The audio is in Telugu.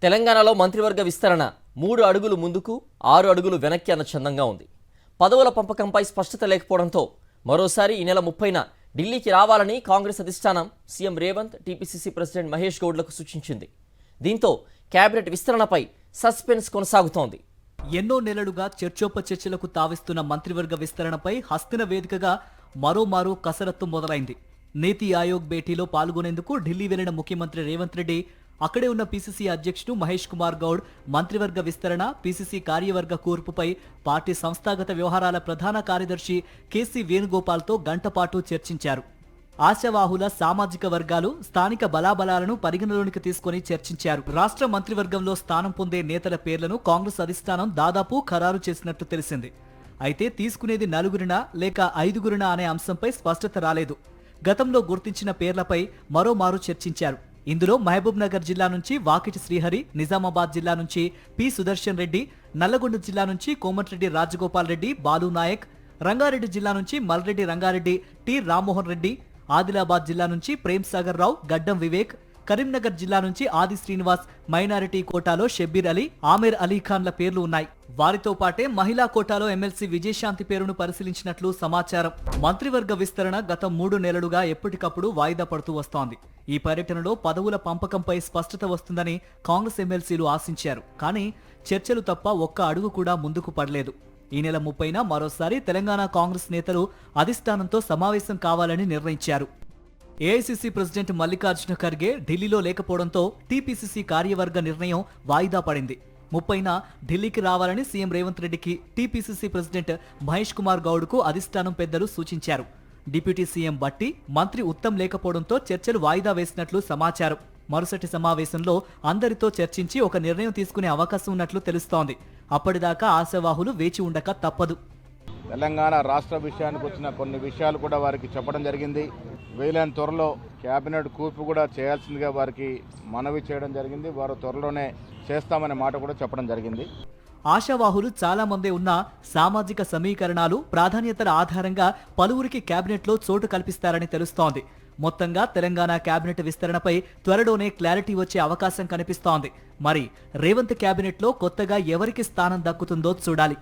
తెలంగాణలో మంత్రివర్గ విస్తరణ 3 అడుగులు ముందుకు 6 అడుగులు వెనక్కి అన్న చందంగా ఉంది. పదవుల పంపకంపై స్పష్టత లేకపోవడంతో మరోసారి ఈ నెల 30న ఢిల్లీకి రావాలని కాంగ్రెస్ అధిష్టానం CM Revanth, TPCC president Mahesh గౌడ్లకు సూచించింది. దీంతో కేబినెట్ విస్తరణపై సస్పెన్స్ కొనసాగుతోంది. ఎన్నో నెలలుగా చర్చోపచర్చలకు తావిస్తున్న మంత్రివర్గ విస్తరణపై హస్తిన వేదికగా మరోమారు కసరత్తు మొదలైంది. నీతి ఆయోగ్ భేటీలో పాల్గొనేందుకు ఢిల్లీ వెళ్లిన ముఖ్యమంత్రి రేవంత్ రెడ్డి అక్కడే ఉన్న పీసీసీ అధ్యక్షుడు మహేష్ కుమార్ గౌడ్ మంత్రివర్గ విస్తరణ, పీసీసీ కార్యవర్గ కూర్పుపై పార్టీ సంస్థాగత వ్యవహారాల ప్రధాన కార్యదర్శి కేసీ వేణుగోపాల్తో గంటపాటు చర్చించారు. ఆశావాహుల సామాజిక వర్గాలు, స్థానిక బలాబలాలను పరిగణలోనికి తీసుకుని చర్చించారు. రాష్ట్ర మంత్రివర్గంలో స్థానం పొందే నేతల పేర్లను కాంగ్రెస్ అధిష్టానం దాదాపు ఖరారు చేసినట్టు తెలిసింది. అయితే తీసుకునేది 4గురినా లేక 5గురినా అనే అంశంపై స్పష్టత రాలేదు. గతంలో గుర్తించిన పేర్లపై మరోమారు చర్చించారు. ఇందులో మహబూబ్ నగర్ జిల్లా నుంచి వాకిటి శ్రీహరి, నిజామాబాద్ జిల్లా నుంచి పి సుదర్శన్ రెడ్డి, నల్లగొండ జిల్లా నుంచి కోమటిరెడ్డి రాజగోపాల్ రెడ్డి, బాలు నాయక్, రంగారెడ్డి జిల్లా నుంచి మల్రెడ్డి రంగారెడ్డి, టి రామ్మోహన్ రెడ్డి, ఆదిలాబాద్ జిల్లా నుంచి ప్రేమ్ సాగర్ రావు, గడ్డం వివేక్, కరీంనగర్ జిల్లా నుంచి ఆది శ్రీనివాస్, మైనారిటీ కోటాలో షబ్బీర్ అలీ, ఆమీర్ అలీ ఖాన్ల పేర్లు ఉన్నాయి. వారితో పాటే మహిళా కోటాలో ఎమ్మెల్సీ విజయశాంతి పేరును పరిశీలించినట్లు సమాచారం. మంత్రివర్గ విస్తరణ గత 3 నెలలుగా ఎప్పటికప్పుడు వాయిదా పడుతూ వస్తోంది. ఈ పర్యటనలో పదవుల పంపకంపై స్పష్టత వస్తుందని కాంగ్రెస్ ఎమ్మెల్సీలు ఆశించారు. కానీ చర్చలు తప్ప ఒక్క అడుగు కూడా ముందుకు పడలేదు. ఈ నెల 30న మరోసారి తెలంగాణ కాంగ్రెస్ నేతలు అధిష్టానంతో సమావేశం కావాలని నిర్ణయించారు. ఏఐసీసీ ప్రెసిడెంట్ మల్లికార్జున ఖర్గే ఢిల్లీలో లేకపోవడంతో టీపీసీసీ కార్యవర్గ నిర్ణయం వాయిదా పడింది. 30న ఢిల్లీకి రావాలని సీఎం రేవంత్ రెడ్డికి టీపీసీసీ ప్రెసిడెంట్ మహేష్ కుమార్ గౌడ్కు అధిష్టానం పెద్దలు సూచించారు. డిప్యూటీ సీఎం బట్టి, మంత్రి ఉత్తమ్ లేకపోవడంతో చర్చలు వాయిదా వేసినట్లు సమాచారం. మరుసటి సమావేశంలో అందరితో చర్చించి ఒక నిర్ణయం తీసుకునే అవకాశం ఉన్నట్లు తెలుస్తోంది. అప్పటిదాకా ఆశావాహులు వేచి ఉండక తప్పదు. తెలంగాణ రాష్ట్ర విషయానికి వచ్చిన కొన్ని విషయాలు కూడా వారికి చెప్పడం జరిగింది. వీలైన త్వరలో కేబినెట్ కూర్పు కూడా చేయాల్సిందిగా వారికి మనవి చేయడం జరిగింది. వారు త్వరలోనే చేస్తామనే మాట కూడా చెప్పడం జరిగింది. ఆశావాహులు చాలా మందే ఉన్న సామాజిక సమీకరణాలు, ప్రాధాన్యతల ఆధారంగా పలువురికి కేబినెట్లో చోటు కల్పిస్తారని తెలుస్తోంది. మొత్తంగా తెలంగాణ కేబినెట్ విస్తరణపై త్వరలోనే క్లారిటీ వచ్చే అవకాశం కనిపిస్తోంది. మరి రేవంత్ కేబినెట్లో కొత్తగా ఎవరికి స్థానం దక్కుతుందో చూడాలి.